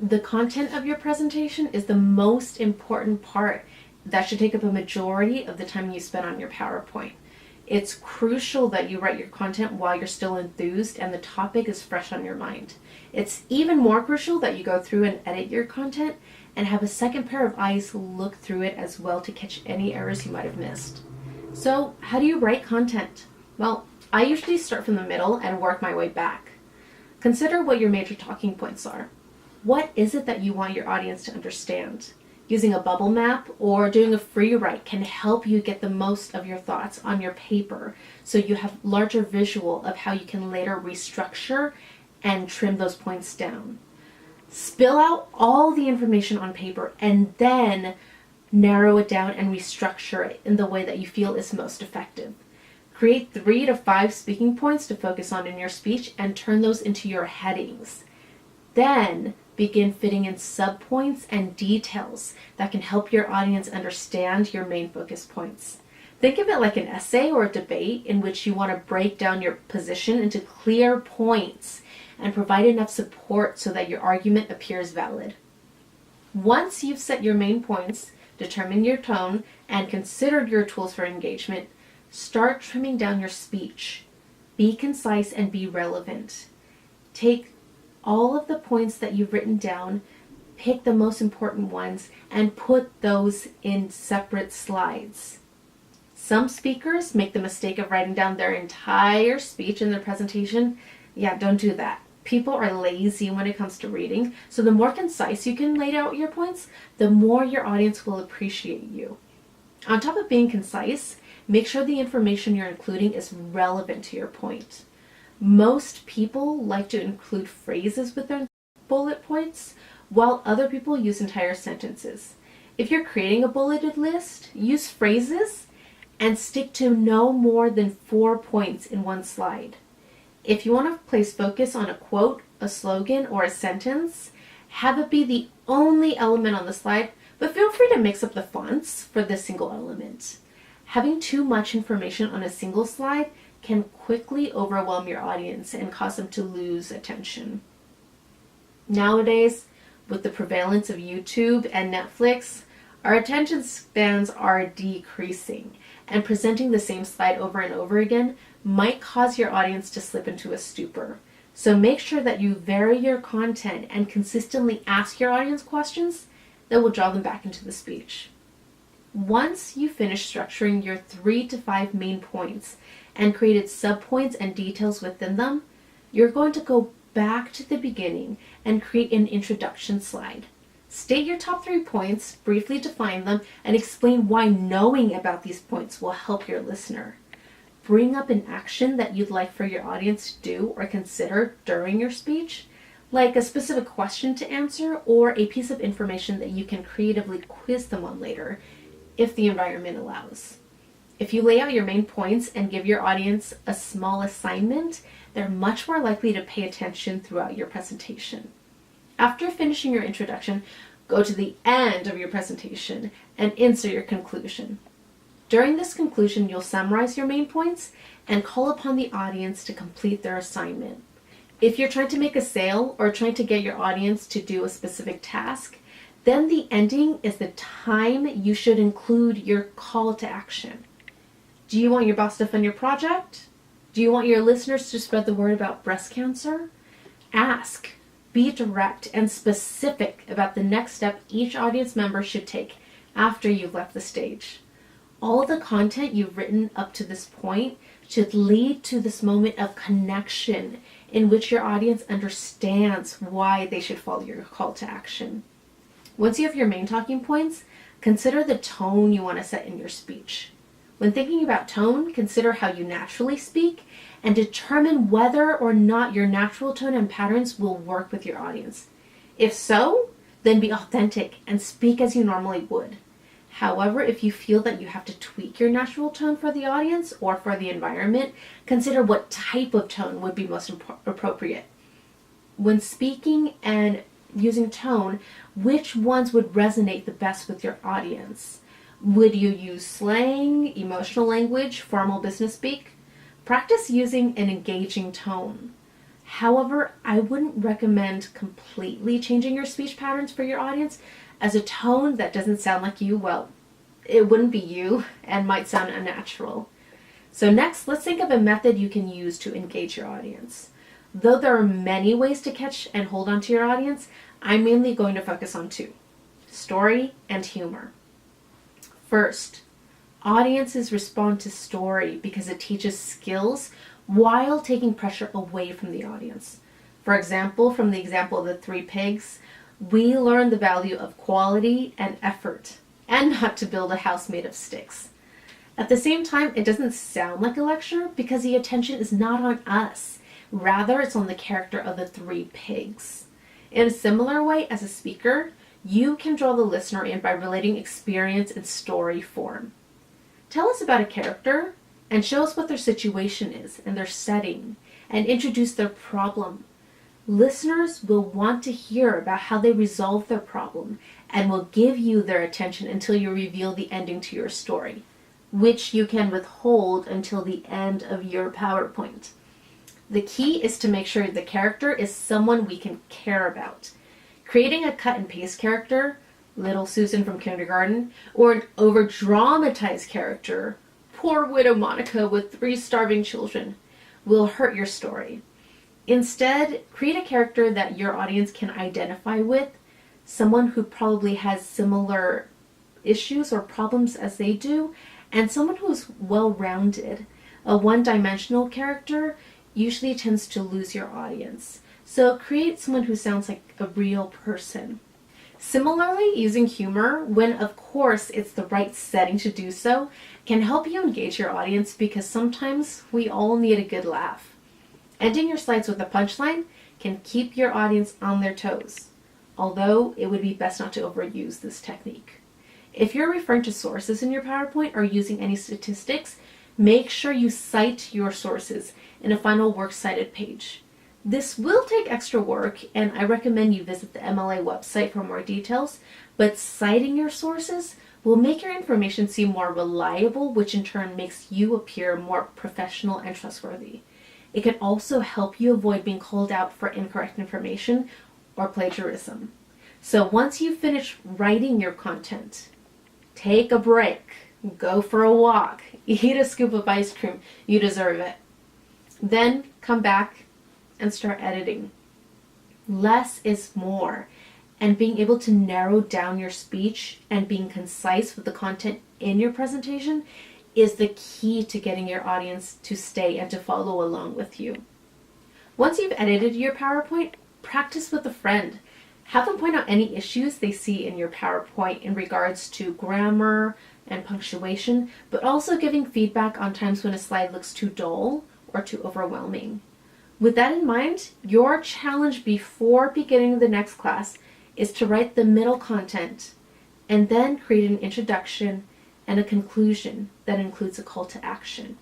The content of your presentation is the most important part that should take up a majority of the time you spend on your PowerPoint. It's crucial that you write your content while you're still enthused and the topic is fresh on your mind. It's even more crucial that you go through and edit your content and have a second pair of eyes look through it as well to catch any errors you might have missed. So, how do you write content? Well, I usually start from the middle and work my way back. Consider what your major talking points are. What is it that you want your audience to understand? Using a bubble map or doing a free write can help you get the most of your thoughts on your paper so you have larger visual of how you can later restructure and trim those points down. Spill out all the information on paper and then narrow it down and restructure it in the way that you feel is most effective. Create 3 to 5 speaking points to focus on in your speech and turn those into your headings. Then begin fitting in subpoints and details that can help your audience understand your main focus points. Think of it like an essay or a debate in which you want to break down your position into clear points and provide enough support so that your argument appears valid. Once you've set your main points, determined your tone, and considered your tools for engagement, start trimming down your speech. Be concise and be relevant. Take all of the points that you've written down, pick the most important ones, and put those in separate slides. Some speakers make the mistake of writing down their entire speech in their presentation. Yeah, don't do that. People are lazy when it comes to reading, so the more concise you can lay out your points, the more your audience will appreciate you. On top of being concise, make sure the information you're including is relevant to your point. Most people like to include phrases with their bullet points, while other people use entire sentences. If you're creating a bulleted list, use phrases and stick to no more than 4 points in one slide. If you want to place focus on a quote, a slogan, or a sentence, have it be the only element on the slide, but feel free to mix up the fonts for this single element. Having too much information on a single slide can quickly overwhelm your audience and cause them to lose attention. Nowadays, with the prevalence of YouTube and Netflix, our attention spans are decreasing, and presenting the same slide over and over again might cause your audience to slip into a stupor. So make sure that you vary your content and consistently ask your audience questions that will draw them back into the speech. Once you finish structuring your 3 to 5 main points and created subpoints and details within them, you're going to go back to the beginning and create an introduction slide. State your top 3 points, briefly define them, and explain why knowing about these points will help your listener. Bring up an action that you'd like for your audience to do or consider during your speech, like a specific question to answer or a piece of information that you can creatively quiz them on later, if the environment allows. If you lay out your main points and give your audience a small assignment, they're much more likely to pay attention throughout your presentation. After finishing your introduction, go to the end of your presentation and insert your conclusion. During this conclusion, you'll summarize your main points and call upon the audience to complete their assignment. If you're trying to make a sale or trying to get your audience to do a specific task, then the ending is the time you should include your call to action. Do you want your boss to fund your project? Do you want your listeners to spread the word about breast cancer? Ask, be direct and specific about the next step each audience member should take after you've left the stage. All of the content you've written up to this point should lead to this moment of connection in which your audience understands why they should follow your call to action. Once you have your main talking points, consider the tone you want to set in your speech. When thinking about tone, consider how you naturally speak and determine whether or not your natural tone and patterns will work with your audience. If so, then be authentic and speak as you normally would. However, if you feel that you have to tweak your natural tone for the audience or for the environment, consider what type of tone would be most appropriate. When speaking and using tone, which ones would resonate the best with your audience? Would you use slang, emotional language, formal business speak? Practice using an engaging tone. However, I wouldn't recommend completely changing your speech patterns for your audience, as a tone that doesn't sound like you, well, it wouldn't be you and might sound unnatural. So next, let's think of a method you can use to engage your audience. Though there are many ways to catch and hold on to your audience, I'm mainly going to focus on two: story and humor. First, audiences respond to story because it teaches skills while taking pressure away from the audience. For example, from the example of the three pigs, we learn the value of quality and effort, and not to build a house made of sticks. At the same time, it doesn't sound like a lecture because the attention is not on us. Rather, it's on the character of the three pigs. In a similar way, as a speaker, you can draw the listener in by relating experience in story form. Tell us about a character and show us what their situation is and their setting, and introduce their problem. Listeners will want to hear about how they resolve their problem and will give you their attention until you reveal the ending to your story, which you can withhold until the end of your PowerPoint. The key is to make sure the character is someone we can care about. Creating a cut and paste character, little Susan from kindergarten, or an over-dramatized character, poor widow Monica with 3 starving children, will hurt your story. Instead, create a character that your audience can identify with, someone who probably has similar issues or problems as they do, and someone who is well-rounded. A one-dimensional character usually tends to lose your audience. So create someone who sounds like a real person. Similarly, using humor, when of course it's the right setting to do so, can help you engage your audience because sometimes we all need a good laugh. Ending your slides with a punchline can keep your audience on their toes, although it would be best not to overuse this technique. If you're referring to sources in your PowerPoint or using any statistics, make sure you cite your sources in a final works cited page. This will take extra work, and I recommend you visit the MLA website for more details, but citing your sources will make your information seem more reliable, which in turn makes you appear more professional and trustworthy. It can also help you avoid being called out for incorrect information or plagiarism. So once you finish writing your content, take a break, go for a walk, eat a scoop of ice cream, you deserve it. Then come back and start editing. Less is more, and being able to narrow down your speech and being concise with the content in your presentation is the key to getting your audience to stay and to follow along with you. Once you've edited your PowerPoint, practice with a friend. Have them point out any issues they see in your PowerPoint in regards to grammar and punctuation, but also giving feedback on times when a slide looks too dull or too overwhelming. With that in mind, your challenge before beginning the next class is to write the middle content and then create an introduction and a conclusion that includes a call to action.